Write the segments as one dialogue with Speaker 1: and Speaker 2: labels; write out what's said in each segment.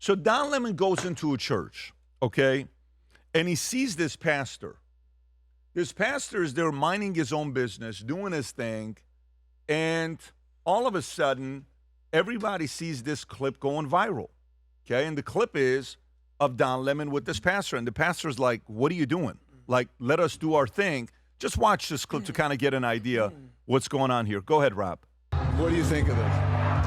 Speaker 1: So Don Lemon goes into a church, okay, and he sees this pastor. This pastor is there minding his own business, doing his thing, and all of a sudden, everybody sees this clip going viral, okay? And the clip is of Don Lemon with this pastor, and the pastor's like, what are you doing? Like, let us do our thing. Just watch this clip to kind of get an idea what's going on here. Go ahead, Rob.
Speaker 2: What do you think of this?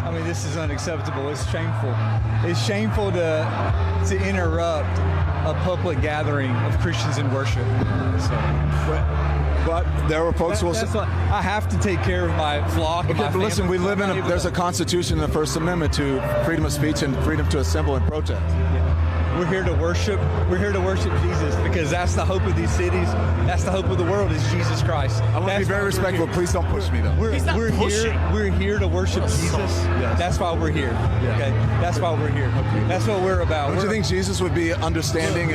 Speaker 3: I mean, this is unacceptable. It's shameful. It's shameful to interrupt a public gathering of Christians in worship.
Speaker 2: But there were folks who will say,
Speaker 3: I have to take care of my flock.
Speaker 2: okay, but listen, we live in there's a constitution in the First Amendment to freedom of speech and freedom to assemble and protest.
Speaker 3: We're here to worship. We're here to worship Jesus because that's the hope of these cities. That's the hope of the world is Jesus Christ.
Speaker 2: I want to be very respectful. Please don't push me, though.
Speaker 3: We're here to worship Jesus.
Speaker 2: Yes.
Speaker 3: That's why we're here. Okay, that's why we're here. Okay. That's what we're about.
Speaker 2: Don't you think Jesus would be understanding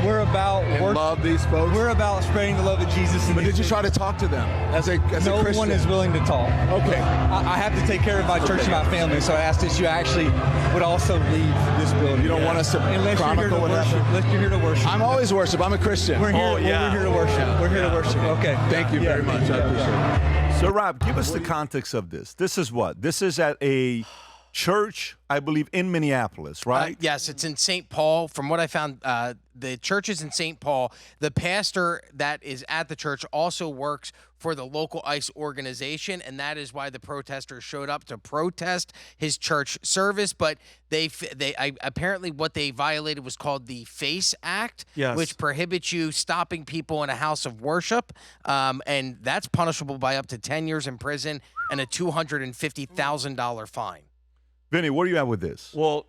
Speaker 3: we're about
Speaker 2: and love these folks?
Speaker 3: We're about spreading the love of Jesus.
Speaker 2: But did you try to talk to them as a
Speaker 3: no
Speaker 2: Christian?
Speaker 3: one is willing to talk.
Speaker 2: Okay.
Speaker 3: I have to take care of my church and my family, so I ask that you actually would also leave this building.
Speaker 2: You don't want us to chronicle what happened?
Speaker 3: Unless you're here to worship.
Speaker 2: I'm always worship. I'm a Christian.
Speaker 3: We're here, we're here to worship. We're here to worship. Okay.
Speaker 2: Thank you very much. I appreciate it.
Speaker 1: So, Rob, give us the context of this. This is what? This is at a church, I believe, in Minneapolis, right?
Speaker 4: Yes, it's in St. Paul. From what I found, the church is in St. Paul. The pastor that is at the church also works for the local ICE organization, and that is why the protesters showed up to protest his church service. But apparently what they violated was called the FACE Act, which prohibits you stopping people in a house of worship, and that's punishable by up to 10 years in prison and a $250,000 fine.
Speaker 1: Vinny, where are you at with this?
Speaker 5: Well,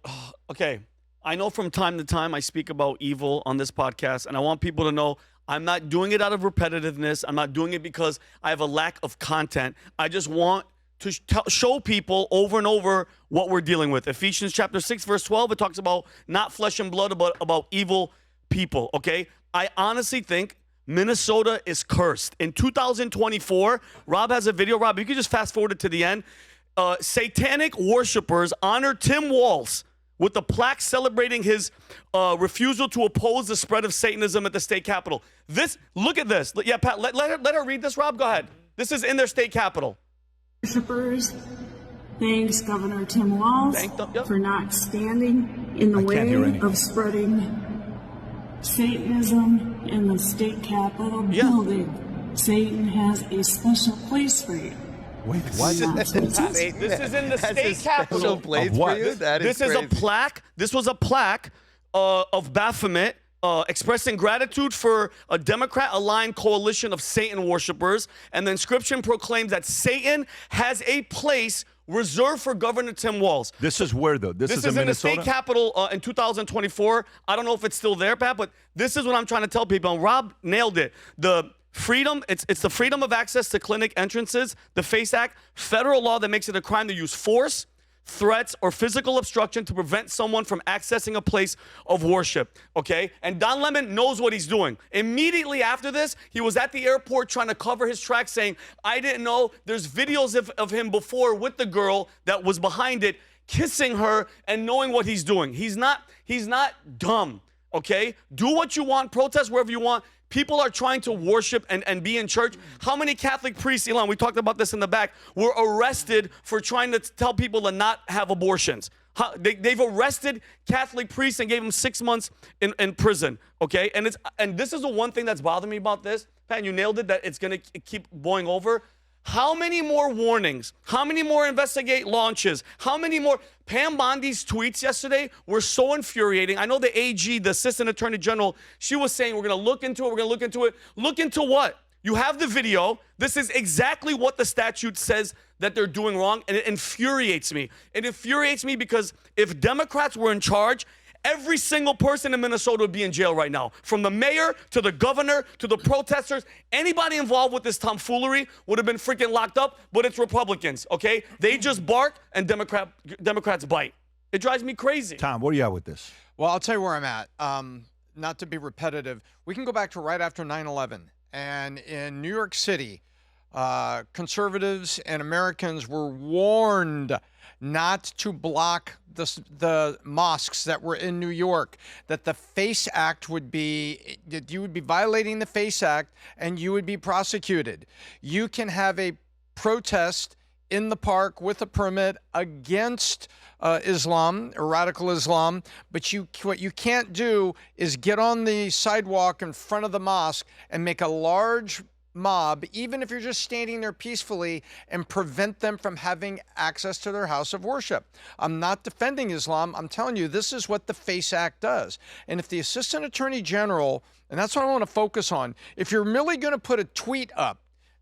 Speaker 5: okay. I know from time to time I speak about evil on this podcast, and I want people to know I'm not doing it out of repetitiveness. I'm not doing it because I have a lack of content. I just want to show people over and over what we're dealing with. Ephesians chapter 6, verse 12, it talks about not flesh and blood, but about evil people, okay? I honestly think Minnesota is cursed. In 2024, Rob has a video. Rob, you can just fast forward it to the end. Satanic worshipers honor Tim Walz with a plaque celebrating his refusal to oppose the spread of Satanism at the state capitol. Look at this. Yeah, Pat, let her read this, Rob. Go ahead. This is in their state capitol.
Speaker 6: Worshippers, thanks Governor Tim Walz for not standing in the way of spreading Satanism in the state capitol building. Satan has a special place for you.
Speaker 1: Wait, what?
Speaker 5: This is in the state capitol.
Speaker 1: Of what?
Speaker 5: This is a plaque. This was a plaque of Baphomet expressing gratitude for a Democrat-aligned coalition of Satan worshipers. And the inscription proclaims that Satan has a place reserved for Governor Tim Walz.
Speaker 1: This is where, though? This is in Minnesota?
Speaker 5: The state capitol in 2024. I don't know if it's still there, Pat, but this is what I'm trying to tell people. And Rob nailed it. The freedom, it's the freedom of access to clinic entrances, the FACE Act, federal law that makes it a crime to use force, threats, or physical obstruction to prevent someone from accessing a place of worship, okay? And Don Lemon knows what he's doing. Immediately after this, he was at the airport trying to cover his tracks saying, I didn't know. There's videos of him before with the girl that was behind it, kissing her and knowing what he's doing. He's not dumb, okay? Do what you want, protest wherever you want. People are trying to worship and be in church. How many Catholic priests, Elon, we talked about this in the back, were arrested for trying to tell people to not have abortions? They've arrested Catholic priests and gave them 6 months in prison, okay? And this is the one thing that's bothering me about this. Pat, you nailed it, that it's going to keep going over. How many more warnings? How many more investigate launches? How many more? Pam Bondi's tweets yesterday were so infuriating. I know the AG, the Assistant Attorney General, she was saying, we're going to look into it, we're going to look into it. Look into what? You have the video. This is exactly what the statute says that they're doing wrong, and it infuriates me. It infuriates me because if Democrats were in charge, every single person in Minnesota would be in jail right now. From the mayor to the governor to the protesters, anybody involved with this tomfoolery would have been freaking locked up, but it's Republicans, okay? They just bark and Democrats bite. It drives me crazy.
Speaker 1: Tom, where are you at with this?
Speaker 7: Well, I'll tell you where I'm at. Not to be repetitive, we can go back to right after 9/11. And in New York City, conservatives and Americans were warned not to block the mosques that were in New York, that the FACE Act would be, that you would be violating the FACE Act and you would be prosecuted. You can have a protest in the park with a permit against Islam or radical Islam, but what you can't do is get on the sidewalk in front of the mosque and make a large mob, even if you're just standing there peacefully, and prevent them from having access to their house of worship. I'm not defending Islam. I'm telling you, this is what the FACE Act does. And if the Assistant Attorney General, and that's what I want to focus on, if you're really going to put a tweet up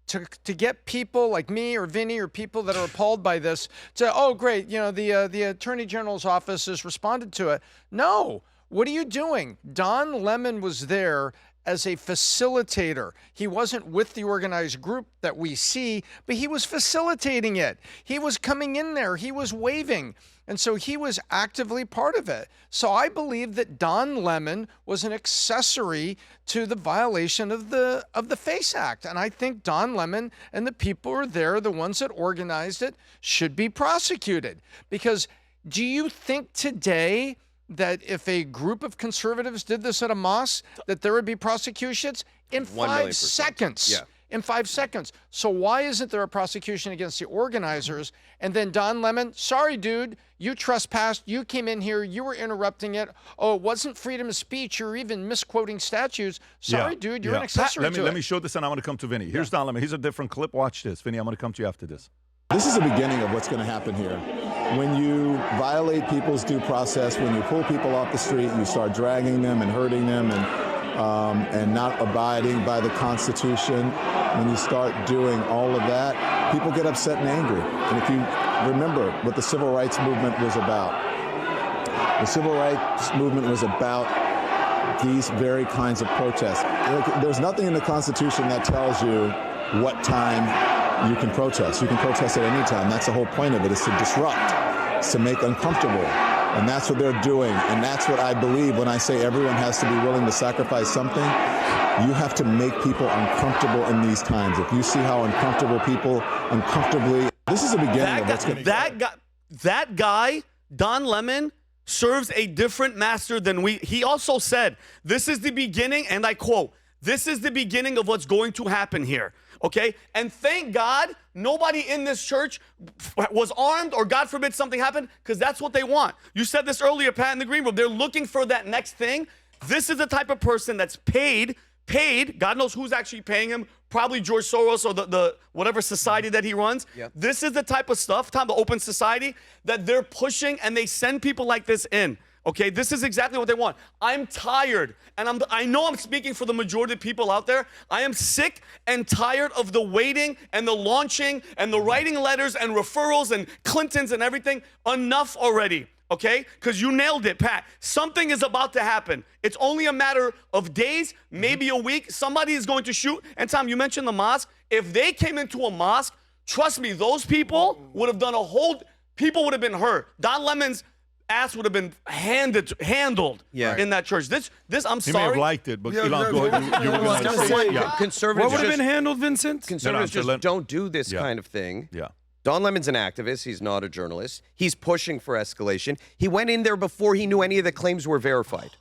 Speaker 7: to get people like me or Vinny or people that are appalled by this to, oh, great, you know, the Attorney General's office has responded to it. No. What are you doing? Don Lemon was there as a facilitator. He wasn't with the organized group that we see, but he was facilitating it. He was coming in there. He was waving. And so he was actively part of it. So I believe that Don Lemon was an accessory to the violation of the FACE Act. And I think Don Lemon and the people who are there, the ones that organized it, should be prosecuted. Because do you think today that if a group of conservatives did this at a mosque, that there would be prosecutions? In 5 seconds.
Speaker 8: Yeah.
Speaker 7: In 5 seconds. So why isn't there a prosecution against the organizers? And then Don Lemon, sorry, dude, you trespassed. You came in here. You were interrupting it. Oh, it wasn't freedom of speech. You're even misquoting statutes. Sorry, dude, you're an accessory to it.
Speaker 1: Let me show this, and I want to come to Vinny. Here's Don Lemon. Here's a different clip. Watch this. Vinny, I'm going to come to you after this.
Speaker 2: This is the beginning of what's going to happen here. When you violate people's due process, when you pull people off the street, you start dragging them and hurting them and not abiding by the Constitution, when you start doing all of that, people get upset and angry. And if you remember what the Civil Rights Movement was about, the Civil Rights Movement was about these very kinds of protests. There's nothing in the Constitution that tells you what time you can protest. You can protest at any time. That's the whole point of it, is to disrupt, it's to make uncomfortable. And that's what they're doing. And that's what I believe when I say everyone has to be willing to sacrifice something. You have to make people uncomfortable in these times. If you see how uncomfortable people uncomfortably, this is the beginning of what's going to
Speaker 5: That guy, Don Lemon, serves a different master than we. He also said, this is the beginning, and I quote, this is the beginning of what's going to happen here. Okay? And thank God nobody in this church was armed, or God forbid something happened, because that's what they want. You said this earlier, Pat, in the green room. They're looking for that next thing. This is the type of person that's paid, God knows who's actually paying him, probably George Soros or the whatever society that he runs. Yep. This is the type of stuff, Tom, the open society, that they're pushing, and they send people like this in. Okay, this is exactly what they want. I'm tired, and I know I'm speaking for the majority of people out there. I am sick and tired of the waiting and the launching and the writing letters and referrals and Clintons and everything. Enough already, okay? Because you nailed it, Pat. Something is about to happen. It's only a matter of days, maybe a week. Somebody is going to shoot. And Tom, you mentioned the mosque. If they came into a mosque, trust me, those people would have done people would have been hurt. Don Lemon's ass would have been handled in that church. This I'm sorry.
Speaker 1: He may have liked it, but Elon, go ahead.
Speaker 8: Conservatives
Speaker 9: what would have been handled, Vincent?
Speaker 8: Conservatives don't do this kind of thing.
Speaker 1: Yeah.
Speaker 8: Don Lemon's an activist. He's not a journalist. He's pushing for escalation. He went in there before he knew any of the claims were verified.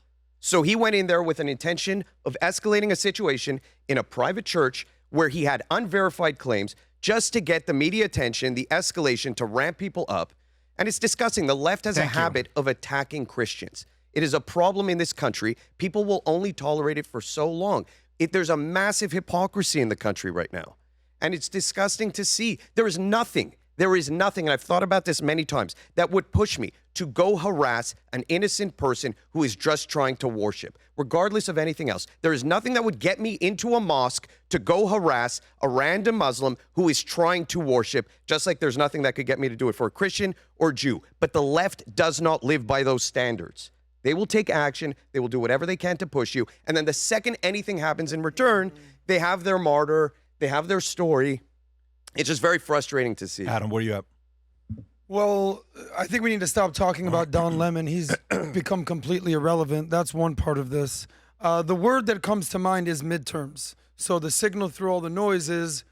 Speaker 8: So he went in there with an intention of escalating a situation in a private church where he had unverified claims just to get the media attention, the escalation, to ramp people up. And it's disgusting. The left has a habit of attacking Christians. It is a problem in this country. People will only tolerate it for so long. There's a massive hypocrisy in the country right now. And it's disgusting to see. There is nothing, and I've thought about this many times, that would push me to go harass an innocent person who is just trying to worship, regardless of anything else. There is nothing that would get me into a mosque to go harass a random Muslim who is trying to worship, just like there's nothing that could get me to do it for a Christian or Jew. But the left does not live by those standards. They will take action. They will do whatever they can to push you. And then the second anything happens in return, they have their martyr, they have their story. It's just very frustrating to see.
Speaker 1: Adam, where are you at?
Speaker 9: Well, I think we need to stop talking about Don Lemon. He's become completely irrelevant. That's one part of this. The word that comes to mind is midterms. So the signal through all the noise is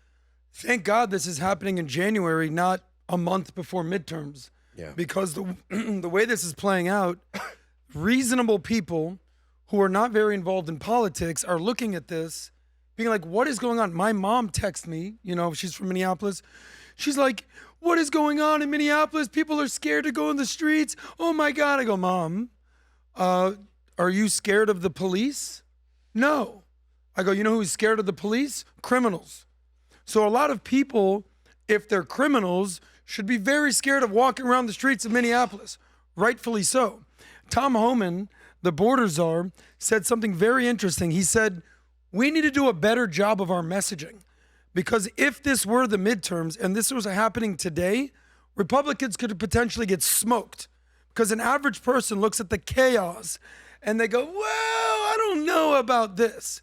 Speaker 9: thank God this is happening in January, not a month before midterms.
Speaker 8: Yeah.
Speaker 9: Because the way this is playing out, reasonable people who are not very involved in politics are looking at this, being like, what is going on? My mom texts me, she's from Minneapolis. She's like, what is going on in Minneapolis? People are scared to go in the streets. Oh my God. I go, Mom, are you scared of the police? No. I go, you know who's scared of the police? Criminals. So a lot of people, if they're criminals, should be very scared of walking around the streets of Minneapolis. Rightfully so. Tom Homan, the border czar, said something very interesting. He said, we need to do a better job of our messaging. Because if this were the midterms and this was happening today, Republicans could potentially get smoked. Because an average person looks at the chaos and they go, well, I don't know about this.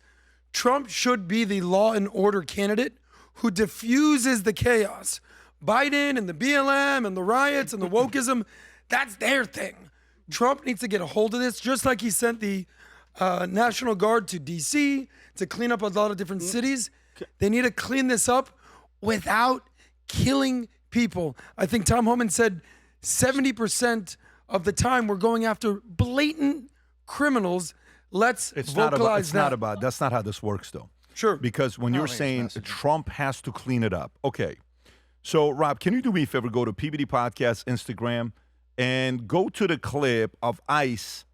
Speaker 9: Trump should be the law and order candidate who diffuses the chaos. Biden and the BLM and the riots and the wokeism, that's their thing. Trump needs to get a hold of this, just like he sent the National Guard to D.C. to clean up a lot of different cities. They need to clean this up without killing people. I think Tom Homan said 70% of the time we're going after blatant criminals. Let's vocalize that.
Speaker 1: That's not how this works, though.
Speaker 9: Sure.
Speaker 1: Because when you're saying Trump has to clean it up. Okay. So, Rob, can you do me a favor? Go to PBD Podcast Instagram and go to the clip of ICE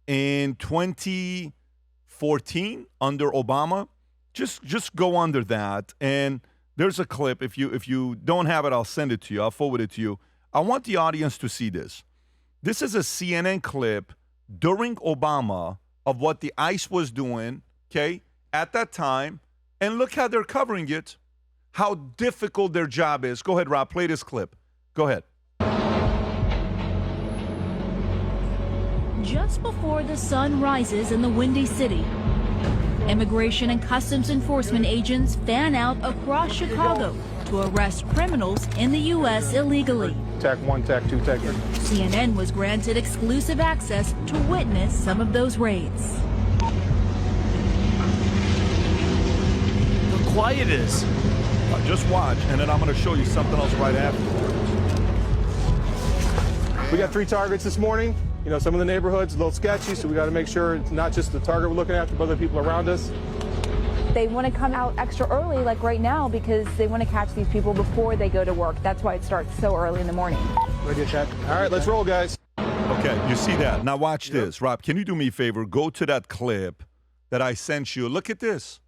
Speaker 1: in 2014 under Obama. Just go under that. And there's a clip. If you don't have it, I'll send it to you. I'll forward it to you. I want the audience to see this. This is a CNN clip during Obama of what the ICE was doing, okay, at that time. And look how they're covering it, how difficult their job is. Go ahead, Rob, play this clip. Go ahead.
Speaker 10: Just before the sun rises in the Windy City, Immigration and Customs Enforcement agents fan out across Chicago to arrest criminals in the U.S. illegally.
Speaker 11: Tac 1, Tac 2, Tac 3.
Speaker 10: CNN was granted exclusive access to witness some of those raids.
Speaker 5: How quiet it is.
Speaker 1: Just watch, and then I'm going to show you something else right after.
Speaker 11: We got 3 targets this morning. Some of the neighborhoods a little sketchy, so we got to make sure it's not just the target we're looking after, but other people around us.
Speaker 12: They want to come out extra early, like right now, because they want to catch these people before they go to work. That's why it starts so early in the morning.
Speaker 11: Ready to check? All right, let's roll, guys.
Speaker 1: Okay, you see that. Now watch this. Rob, can you do me a favor? Go to that clip that I sent you. Look at this.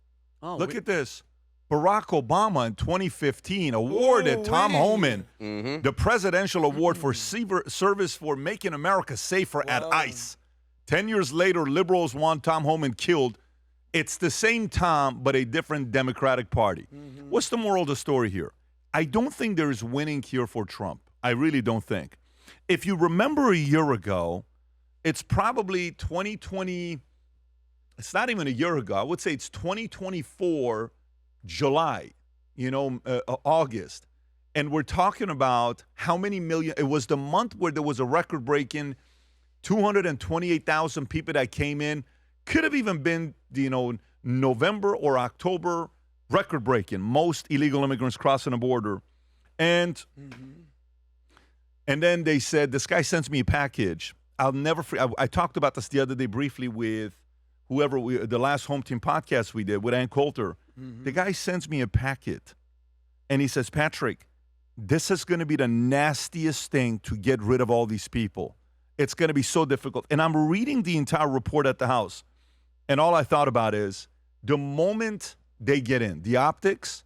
Speaker 1: Look at this. Barack Obama in 2015 awarded Tom Homan the Presidential Award for Service for Making America Safer at ICE. 10 years later, liberals want Tom Homan killed. It's the same Tom, but a different Democratic Party. What's the moral of the story here? I don't think there is winning here for Trump. I really don't think. If you remember a year ago, it's probably 2020. It's not even a year ago. I would say it's 2024 July, August. And we're talking about how many million. It was the month where there was a record-breaking 228,000 people that came in. Could have even been, November or October, record-breaking. Most illegal immigrants crossing the border. And then they said, this guy sends me a package. I'll never forget. I talked about this the other day briefly with the last Home Team podcast we did with Ann Coulter. The guy sends me a packet, and he says, Patrick, this is going to be the nastiest thing to get rid of all these people. It's going to be so difficult. And I'm reading the entire report at the house, and all I thought about is the moment they get in, the optics,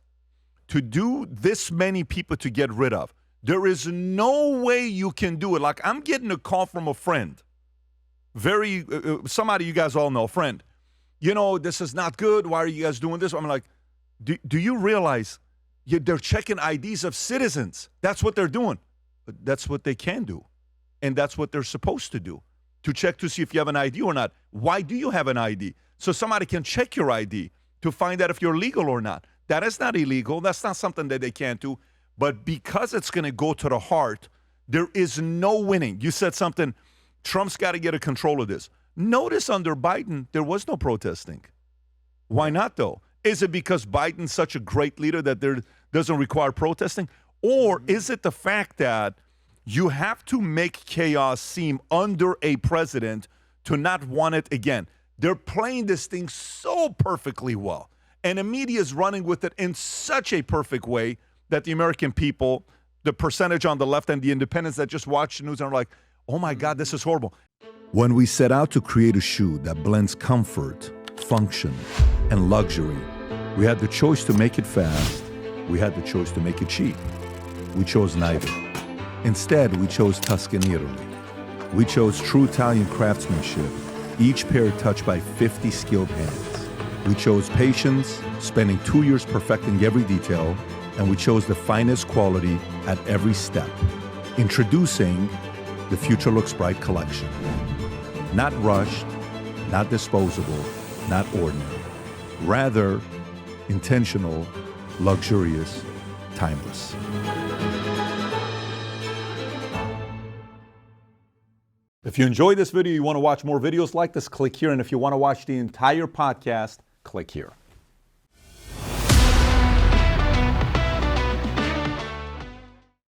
Speaker 1: to do this many people to get rid of, there is no way you can do it. Like, I'm getting a call from a friend, somebody you guys all know, a friend. This is not good. Why are you guys doing this? I'm like, do you realize they're checking IDs of citizens? That's what they're doing. But that's what they can do. And that's what they're supposed to do, to check to see if you have an ID or not. Why do you have an ID? So somebody can check your ID to find out if you're legal or not. That is not illegal. That's not something that they can't do. But because it's going to go to the heart, there is no winning. You said something, Trump's got to get a control of this. Notice under Biden, there was no protesting. Why not, though? Is it because Biden's such a great leader that doesn't require protesting? Or is it the fact that you have to make chaos seem under a president to not want it again? They're playing this thing so perfectly well. And the media is running with it in such a perfect way that the American people, the percentage on the left and the independents that just watch the news are like, oh my God, this is horrible. When we set out to create a shoe that blends comfort, function, and luxury, we had the choice to make it fast. We had the choice to make it cheap. We chose neither. Instead, we chose Tuscany, Italy. We chose true Italian craftsmanship, each pair touched by 50 skilled hands. We chose patience, spending 2 years perfecting every detail, and we chose the finest quality at every step. Introducing the Future Looks Bright collection. Not rushed, not disposable, not ordinary. Rather, intentional, luxurious, timeless. If you enjoyed this video, you want to watch more videos like this, click here. And if you want to watch the entire podcast, click here.